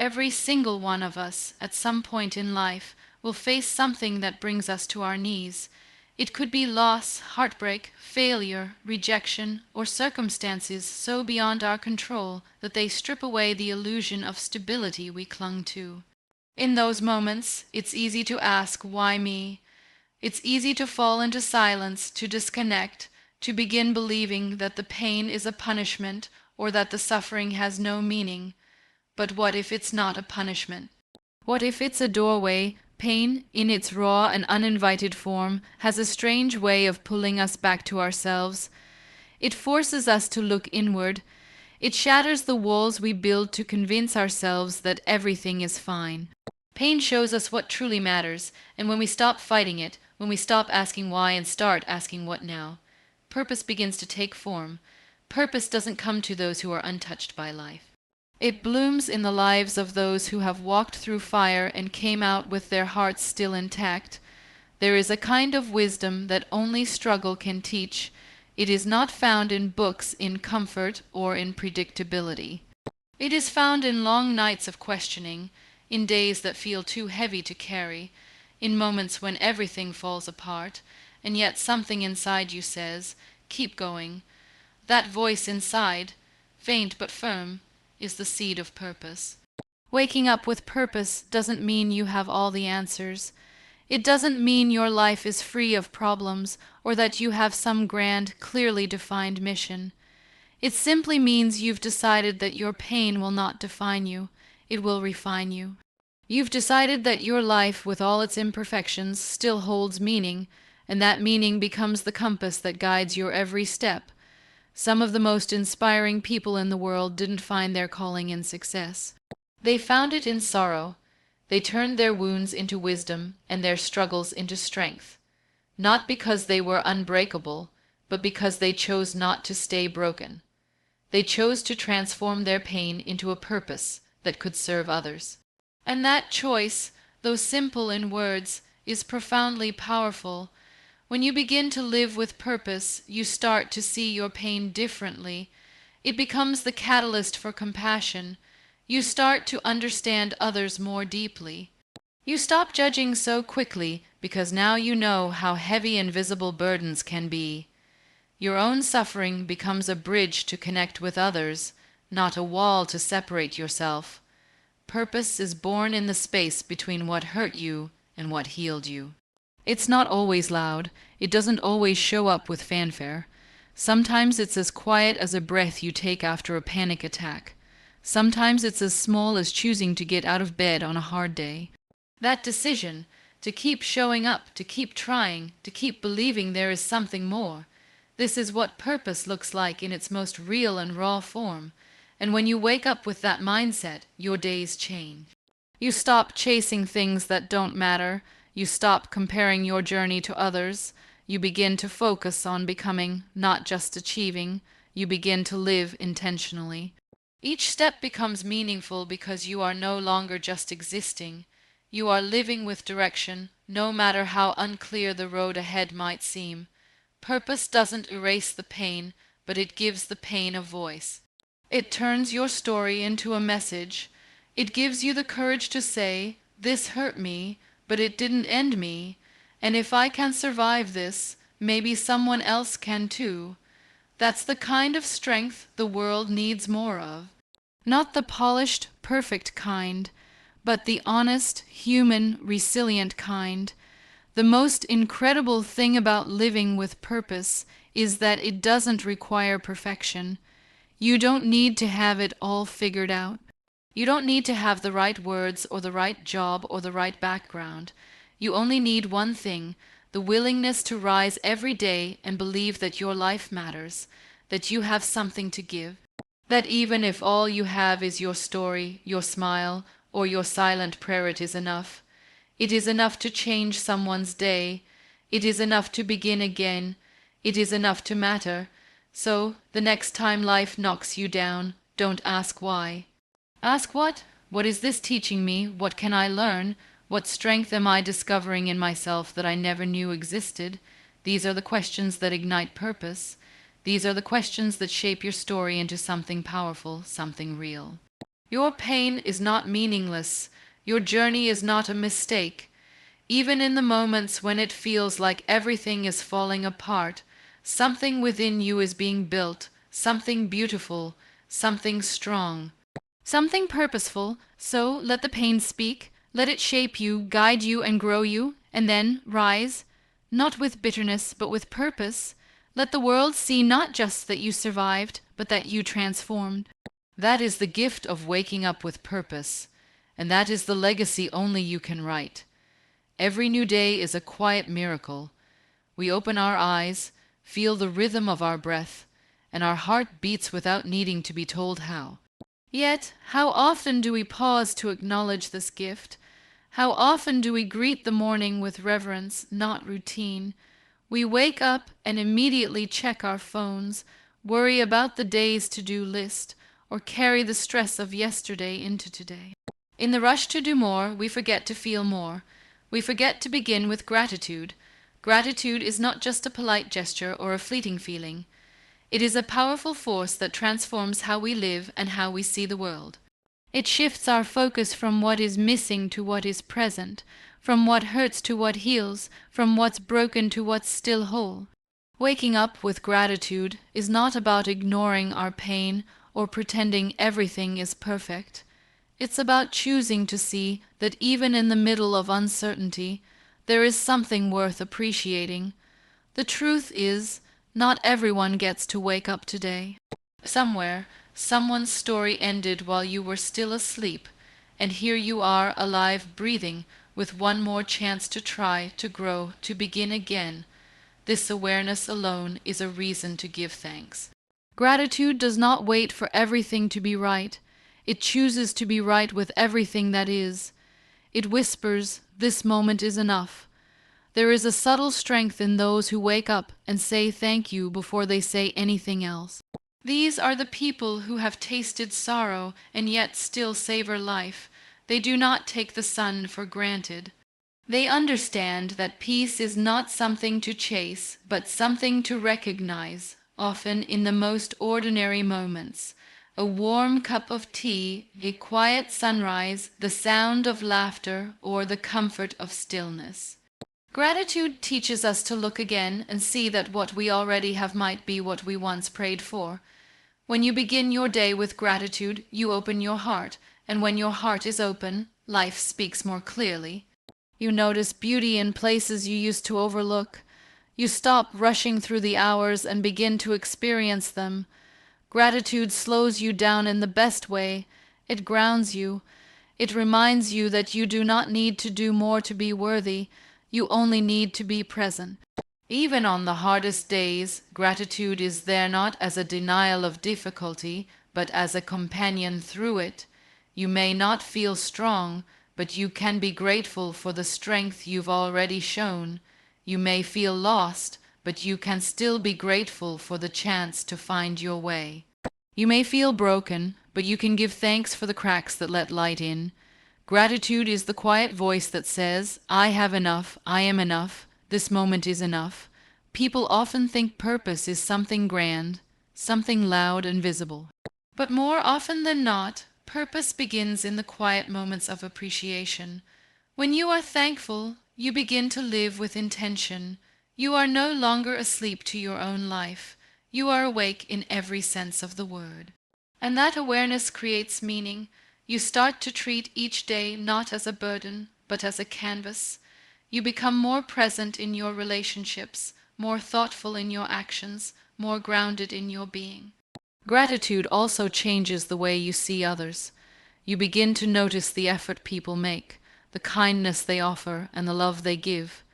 Every single one of us, at some point in life, will face something that brings us to our knees. It could be loss, heartbreak, failure, rejection, or circumstances so beyond our control that they strip away the illusion of stability we clung to. In those moments, it's easy to ask, why me? It's easy to fall into silence, to disconnect, to begin believing that the pain is a punishment or that the suffering has no meaning. But what if it's not a punishment? What if it's a doorway? Pain, in its raw and uninvited form, has a strange way of pulling us back to ourselves. It forces us to look inward. It shatters the walls we build to convince ourselves that everything is fine. Pain shows us what truly matters, and when we stop fighting it, when we stop asking why and start asking what now, purpose begins to take form. Purpose doesn't come to those who are untouched by life. It blooms in the lives of those who have walked through fire and came out with their hearts still intact. There is a kind of wisdom that only struggle can teach. It is not found in books, in comfort, or in predictability. It is found in long nights of questioning, in days that feel too heavy to carry, in moments when everything falls apart, and yet something inside you says, "Keep going." That voice inside, faint but firm, is the seed of purpose. Waking up with purpose doesn't mean you have all the answers. It doesn't mean your life is free of problems or that you have some grand, clearly defined mission. It simply means you've decided that your pain will not define you. It will refine you. You've decided that your life, with all its imperfections, still holds meaning, and that meaning becomes the compass that guides your every step. Some of the most inspiring people in the world didn't find their calling in success. They found it in sorrow. They turned their wounds into wisdom and their struggles into strength. Not because they were unbreakable, but because they chose not to stay broken. They chose to transform their pain into a purpose that could serve others. And that choice, though simple in words, is profoundly powerful. When you begin to live with purpose, you start to see your pain differently. It becomes the catalyst for compassion. You start to understand others more deeply. You stop judging so quickly because now you know how heavy invisible burdens can be. Your own suffering becomes a bridge to connect with others, not a wall to separate yourself. Purpose is born in the space between what hurt you and what healed you. It's not always loud. It doesn't always show up with fanfare. Sometimes it's as quiet as a breath you take after a panic attack. Sometimes it's as small as choosing to get out of bed on a hard day. That decision, to keep showing up, to keep trying, to keep believing there is something more. This is what purpose looks like in its most real and raw form. And when you wake up with that mindset, your days change. You stop chasing things that don't matter. You stop comparing your journey to others. You begin to focus on becoming, not just achieving. You begin to live intentionally. Each step becomes meaningful because you are no longer just existing. You are living with direction, no matter how unclear the road ahead might seem. Purpose doesn't erase the pain, but it gives the pain a voice. It turns your story into a message. It gives you the courage to say, "This hurt me, but it didn't end me. And if I can survive this, maybe someone else can too." That's the kind of strength the world needs more of. Not the polished, perfect kind, but the honest, human, resilient kind. The most incredible thing about living with purpose is that it doesn't require perfection. You don't need to have it all figured out. You don't need to have the right words or the right job or the right background. You only need one thing, the willingness to rise every day and believe that your life matters, that you have something to give, that even if all you have is your story, your smile, or your silent prayer, it is enough. It is enough to change someone's day. It is enough to begin again. It is enough to matter. So, the next time life knocks you down, don't ask why. Ask what? What is this teaching me? What can I learn? What strength am I discovering in myself that I never knew existed? These are the questions that ignite purpose. These are the questions that shape your story into something powerful, something real. Your pain is not meaningless. Your journey is not a mistake. Even in the moments when it feels like everything is falling apart, something within you is being built, something beautiful, something strong, something purposeful. So let the pain speak, let it shape you, guide you, and grow you, and then rise, not with bitterness, but with purpose. Let the world see not just that you survived, but that you transformed. That is the gift of waking up with purpose, and that is the legacy only you can write. Every new day is a quiet miracle. We open our eyes, feel the rhythm of our breath, and our heart beats without needing to be told how. Yet, how often do we pause to acknowledge this gift? How often do we greet the morning with reverence, not routine? We wake up and immediately check our phones, worry about the day's to-do list, or carry the stress of yesterday into today. In the rush to do more, we forget to feel more. We forget to begin with gratitude. Gratitude is not just a polite gesture or a fleeting feeling. It is a powerful force that transforms how we live and how we see the world. It shifts our focus from what is missing to what is present, from what hurts to what heals, from what's broken to what's still whole. Waking up with gratitude is not about ignoring our pain or pretending everything is perfect. It's about choosing to see that even in the middle of uncertainty, there is something worth appreciating. The truth is, not everyone gets to wake up today. Somewhere, someone's story ended while you were still asleep, and here you are alive, breathing, with one more chance to try, to grow, to begin again. This awareness alone is a reason to give thanks. Gratitude does not wait for everything to be right. It chooses to be right with everything that is. It whispers, "This moment is enough." There is a subtle strength in those who wake up and say thank you before they say anything else. These are the people who have tasted sorrow and yet still savor life. They do not take the sun for granted. They understand that peace is not something to chase, but something to recognize, often in the most ordinary moments. A warm cup of tea, a quiet sunrise, the sound of laughter, or the comfort of stillness. Gratitude teaches us to look again and see that what we already have might be what we once prayed for. When you begin your day with gratitude, you open your heart, and when your heart is open, life speaks more clearly. You notice beauty in places you used to overlook. You stop rushing through the hours and begin to experience them. Gratitude slows you down in the best way. It grounds you. It reminds you that you do not need to do more to be worthy. You only need to be present. Even on the hardest days, gratitude is there not as a denial of difficulty, but as a companion through it. You may not feel strong, but you can be grateful for the strength you've already shown. You may feel lost, but you can still be grateful for the chance to find your way. You may feel broken, but you can give thanks for the cracks that let light in. Gratitude is the quiet voice that says, "I have enough, I am enough, this moment is enough." People often think purpose is something grand, something loud and visible. But more often than not, purpose begins in the quiet moments of appreciation. When you are thankful, you begin to live with intention. You are no longer asleep to your own life. You are awake in every sense of the word. And that awareness creates meaning. You start to treat each day not as a burden, but as a canvas. You become more present in your relationships, more thoughtful in your actions, more grounded in your being. Gratitude also changes the way you see others. You begin to notice the effort people make, the kindness they offer, and the love they give.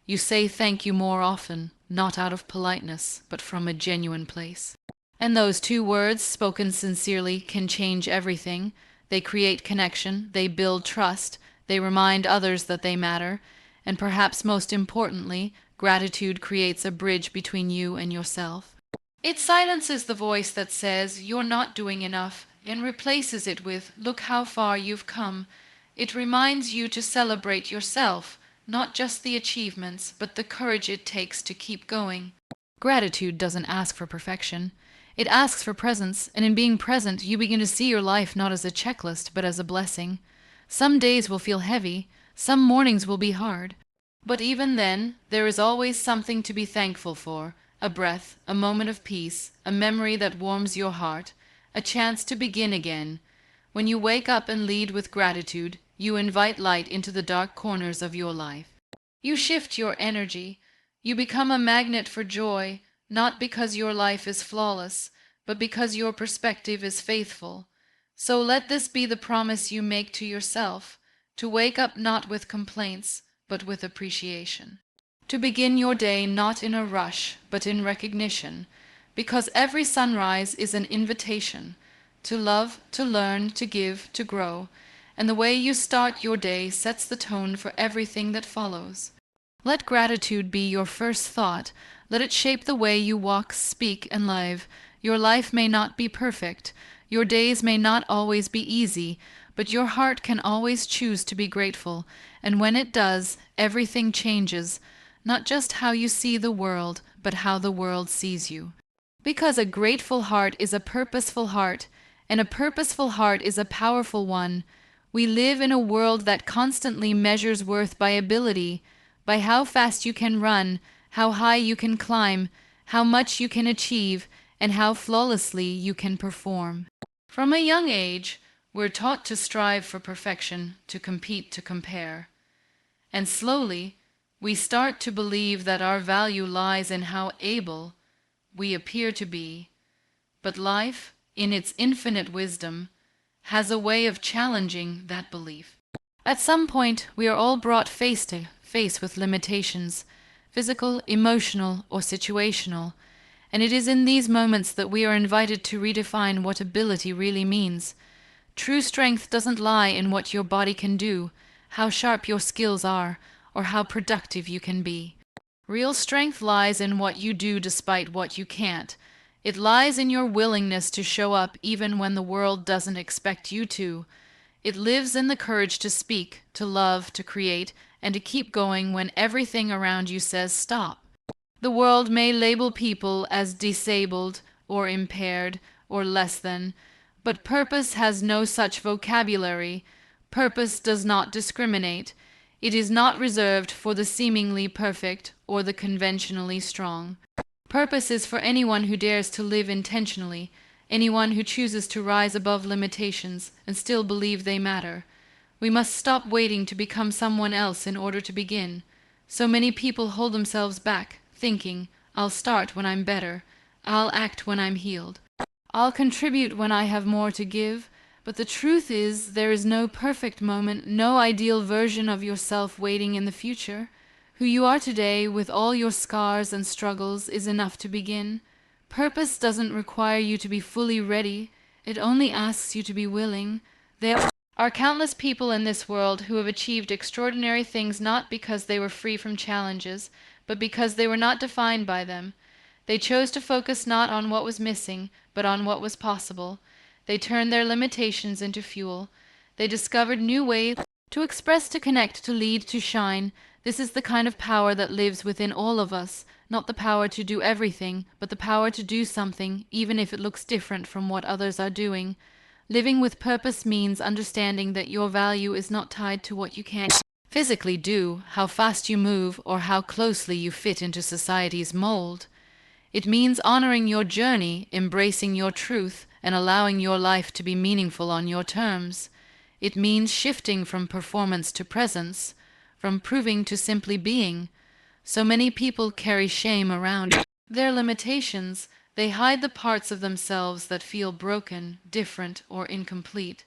You say thank you more often, not out of politeness, but from a genuine place. And those two words, spoken sincerely, can change everything. They create connection, they build trust, they remind others that they matter, and perhaps most importantly, gratitude creates a bridge between you and yourself. It silences the voice that says, "You're not doing enough," and replaces it with, "Look how far you've come." It reminds you to celebrate yourself, not just the achievements, but the courage it takes to keep going. Gratitude doesn't ask for perfection. It asks for presence, and in being present, you begin to see your life not as a checklist, but as a blessing. Some days will feel heavy, some mornings will be hard. But even then, there is always something to be thankful for, a breath, a moment of peace, a memory that warms your heart, a chance to begin again. When you wake up and lead with gratitude, you invite light into the dark corners of your life. You shift your energy. You become a magnet for joy, not because your life is flawless, but because your perspective is faithful. So let this be the promise you make to yourself, to wake up not with complaints, but with appreciation. To begin your day not in a rush, but in recognition, because every sunrise is an invitation to love, to learn, to give, to grow, and the way you start your day sets the tone for everything that follows. Let gratitude be your first thought. Let it shape the way you walk, speak, and live. Your life may not be perfect. Your days may not always be easy, but your heart can always choose to be grateful, and when it does, everything changes, not just how you see the world, but how the world sees you. Because a grateful heart is a purposeful heart, and a purposeful heart is a powerful one. We live in a world that constantly measures worth by ability, by how fast you can run, how high you can climb, how much you can achieve, and how flawlessly you can perform. From a young age, we're taught to strive for perfection, to compete, to compare. And slowly, we start to believe that our value lies in how able we appear to be. But life, in its infinite wisdom, has a way of challenging that belief. At some point, we are all brought face to face with limitations, physical, emotional, or situational, and it is in these moments that we are invited to redefine what ability really means. True strength doesn't lie in what your body can do, how sharp your skills are, or how productive you can be. Real strength lies in what you do despite what you can't. It lies in your willingness to show up even when the world doesn't expect you to. It lives in the courage to speak, to love, to create, and to keep going when everything around you says stop. The world may label people as disabled or impaired or less than, but purpose has no such vocabulary. Purpose does not discriminate. It is not reserved for the seemingly perfect or the conventionally strong. Purpose is for anyone who dares to live intentionally, anyone who chooses to rise above limitations and still believe they matter. We must stop waiting to become someone else in order to begin. So many people hold themselves back, thinking, I'll start when I'm better, I'll act when I'm healed, I'll contribute when I have more to give. But the truth is, there is no perfect moment, no ideal version of yourself waiting in the future. Who you are today, with all your scars and struggles, is enough to begin. Purpose doesn't require you to be fully ready. It only asks you to be willing. There are countless people in this world who have achieved extraordinary things not because they were free from challenges, but because they were not defined by them. They chose to focus not on what was missing, but on what was possible. They turned their limitations into fuel. They discovered new ways to express, to connect, to lead, to shine. This is the kind of power that lives within all of us, not the power to do everything, but the power to do something, even if it looks different from what others are doing. Living with purpose means understanding that your value is not tied to what you can physically do, how fast you move, or how closely you fit into society's mold. It means honoring your journey, embracing your truth, and allowing your life to be meaningful on your terms. It means shifting from performance to presence, from proving to simply being. So many people carry shame around their limitations. They hide the parts of themselves that feel broken, different, or incomplete.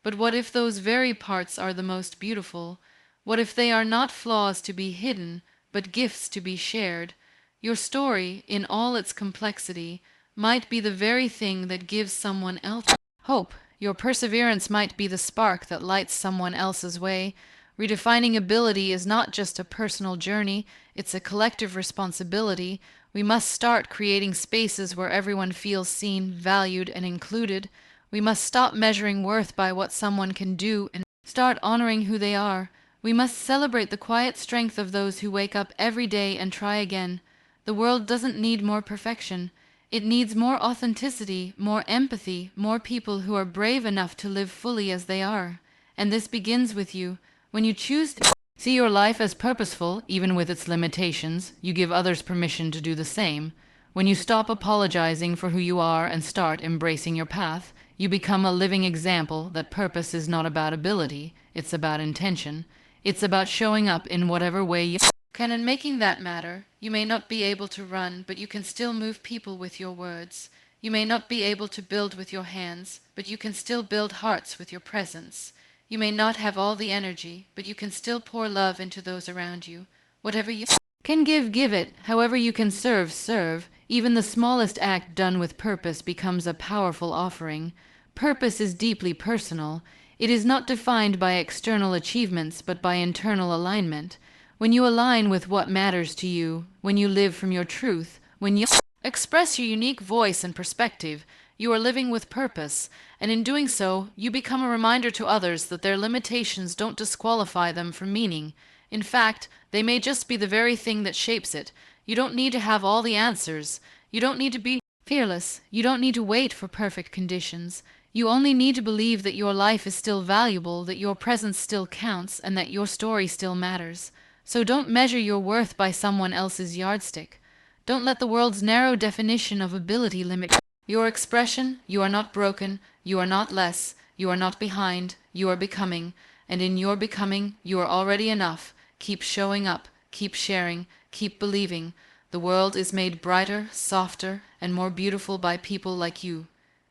But what if those very parts are the most beautiful? What if they are not flaws to be hidden, but gifts to be shared? Your story, in all its complexity, might be the very thing that gives someone else hope. Your perseverance might be the spark that lights someone else's way. Redefining ability is not just a personal journey, it's a collective responsibility. We must start creating spaces where everyone feels seen, valued, and included. We must stop measuring worth by what someone can do and start honoring who they are. We must celebrate the quiet strength of those who wake up every day and try again. The world doesn't need more perfection. It needs more authenticity, more empathy, more people who are brave enough to live fully as they are. And this begins with you. When you choose to see your life as purposeful, even with its limitations, you give others permission to do the same. When you stop apologizing for who you are and start embracing your path, you become a living example that purpose is not about ability, it's about intention. It's about showing up in whatever way you can. And making that matter, you may not be able to run, but you can still move people with your words. You may not be able to build with your hands, but you can still build hearts with your presence. You may not have all the energy, but you can still pour love into those around you. Whatever you can give, give it. However you can serve, serve. Even the smallest act done with purpose becomes a powerful offering. Purpose is deeply personal. It is not defined by external achievements, but by internal alignment. When you align with what matters to you, when you live from your truth, when you express your unique voice and perspective, you are living with purpose, and in doing so, you become a reminder to others that their limitations don't disqualify them from meaning. In fact, they may just be the very thing that shapes it. You don't need to have all the answers. You don't need to be fearless. You don't need to wait for perfect conditions. You only need to believe that your life is still valuable, that your presence still counts, and that your story still matters. So don't measure your worth by someone else's yardstick. Don't let the world's narrow definition of ability limit your expression. You are not broken. You are not less. You are not behind. You are becoming. And in your becoming, you are already enough. Keep showing up. Keep sharing. Keep believing. The world is made brighter, softer, and more beautiful by people like you.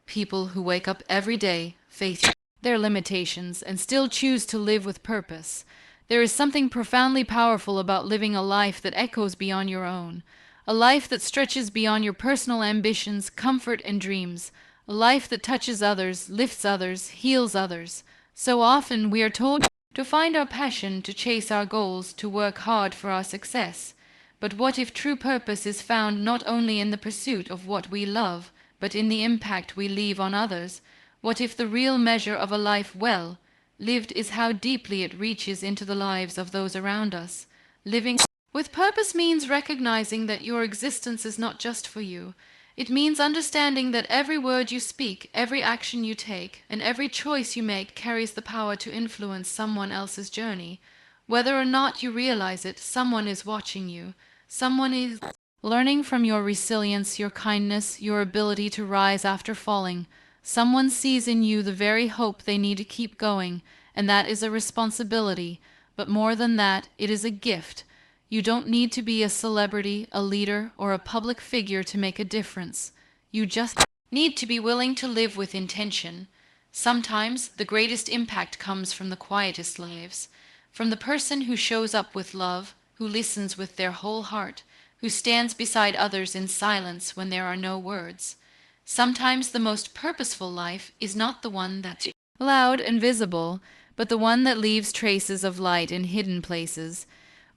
People who wake up every day, face their limitations, and still choose to live with purpose. There is something profoundly powerful about living a life that echoes beyond your own. A life that stretches beyond your personal ambitions, comfort, and dreams. A life that touches others, lifts others, heals others. So often we are told to find our passion, to chase our goals, to work hard for our success. But what if true purpose is found not only in the pursuit of what we love, but in the impact we leave on others? What if the real measure of a life well lived is how deeply it reaches into the lives of those around us? Living with purpose means recognizing that your existence is not just for you. It means understanding that every word you speak, every action you take, and every choice you make carries the power to influence someone else's journey. Whether or not you realize it, someone is watching you. Someone is learning from your resilience, your kindness, your ability to rise after falling. Someone sees in you the very hope they need to keep going, and that is a responsibility. But more than that, it is a gift. You don't need to be a celebrity, a leader, or a public figure to make a difference. You just need to be willing to live with intention. Sometimes the greatest impact comes from the quietest lives, from the person who shows up with love, who listens with their whole heart, who stands beside others in silence when there are no words. Sometimes the most purposeful life is not the one that's loud and visible, but the one that leaves traces of light in hidden places.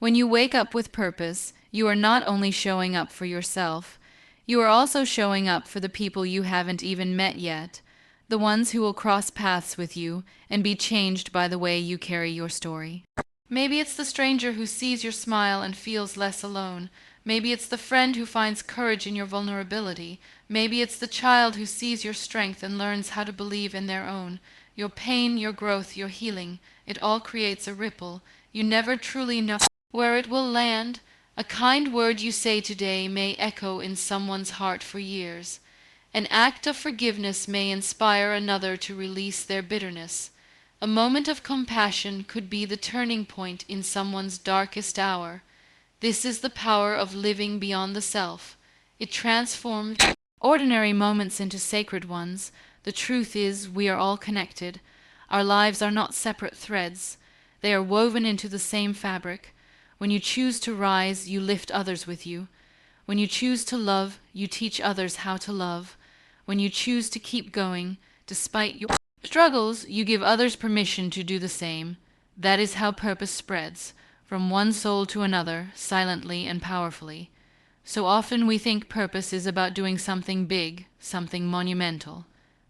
When you wake up with purpose, you are not only showing up for yourself, you are also showing up for the people you haven't even met yet, the ones who will cross paths with you and be changed by the way you carry your story. Maybe it's the stranger who sees your smile and feels less alone. Maybe it's the friend who finds courage in your vulnerability. Maybe it's the child who sees your strength and learns how to believe in their own. Your pain, your growth, your healing, it all creates a ripple. You never truly know where it will land. A kind word you say today may echo in someone's heart for years. An act of forgiveness may inspire another to release their bitterness. A moment of compassion could be the turning point in someone's darkest hour. This is the power of living beyond the self. It transforms ordinary moments into sacred ones. The truth is, we are all connected. Our lives are not separate threads. They are woven into the same fabric. When you choose to rise, you lift others with you. When you choose to love, you teach others how to love. When you choose to keep going, despite your struggles, you give others permission to do the same. That is how purpose spreads, from one soul to another, silently and powerfully. So often we think purpose is about doing something big, something monumental.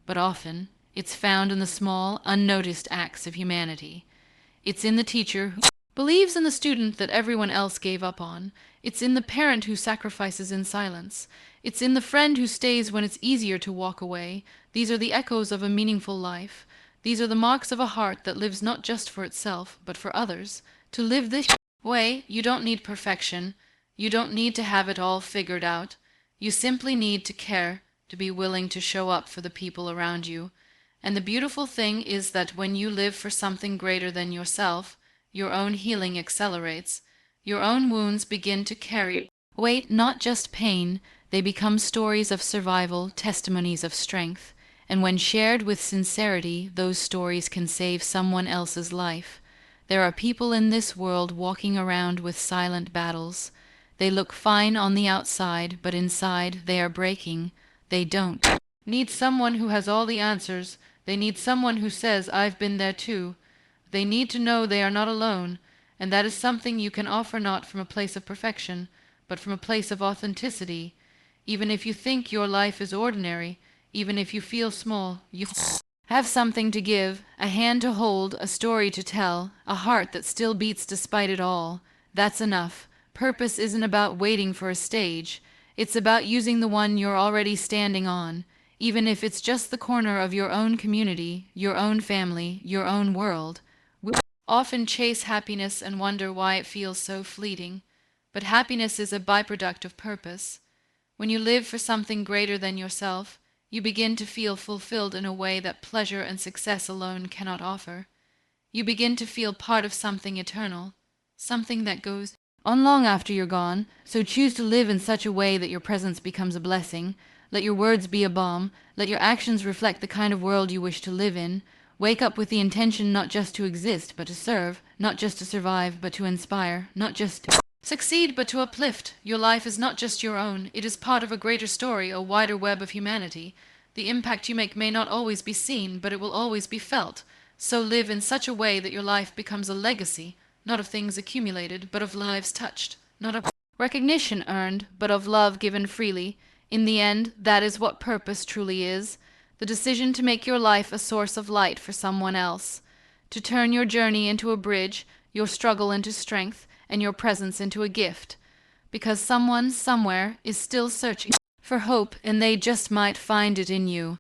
But often, it's found in the small, unnoticed acts of humanity. It's in the teacher believes in the student that everyone else gave up on. It's in the parent who sacrifices in silence. It's in the friend who stays when it's easier to walk away. These are the echoes of a meaningful life. These are the marks of a heart that lives not just for itself, but for others. To live this way, you don't need perfection. You don't need to have it all figured out. You simply need to care, to be willing to show up for the people around you. And the beautiful thing is that when you live for something greater than yourself, your own healing accelerates. Your own wounds begin to carry weight, not just pain. They become stories of survival, testimonies of strength. And when shared with sincerity, those stories can save someone else's life. There are people in this world walking around with silent battles. They look fine on the outside, but inside they are breaking. They don't need someone who has all the answers. They need someone who says, "I've been there too." They need to know they are not alone, and that is something you can offer not from a place of perfection, but from a place of authenticity. Even if you think your life is ordinary, even if you feel small, you have something to give, a hand to hold, a story to tell, a heart that still beats despite it all. That's enough. Purpose isn't about waiting for a stage. It's about using the one you're already standing on, even if it's just the corner of your own community, your own family, your own world. We often chase happiness and wonder why it feels so fleeting, but happiness is a byproduct of purpose. When you live for something greater than yourself, you begin to feel fulfilled in a way that pleasure and success alone cannot offer. You begin to feel part of something eternal, something that goes on long after you're gone. So choose to live in such a way that your presence becomes a blessing. Let your words be a balm. Let your actions reflect the kind of world you wish to live in. Wake up with the intention not just to exist, but to serve, not just to survive, but to inspire, not just to succeed, but to uplift. Your life is not just your own. It is part of a greater story, a wider web of humanity. The impact you make may not always be seen, but it will always be felt. So live in such a way that your life becomes a legacy, not of things accumulated, but of lives touched, not of recognition earned, but of love given freely. In the end, that is what purpose truly is. The decision to make your life a source of light for someone else. To turn your journey into a bridge, your struggle into strength, and your presence into a gift. Because someone, somewhere, is still searching for hope, and they just might find it in you.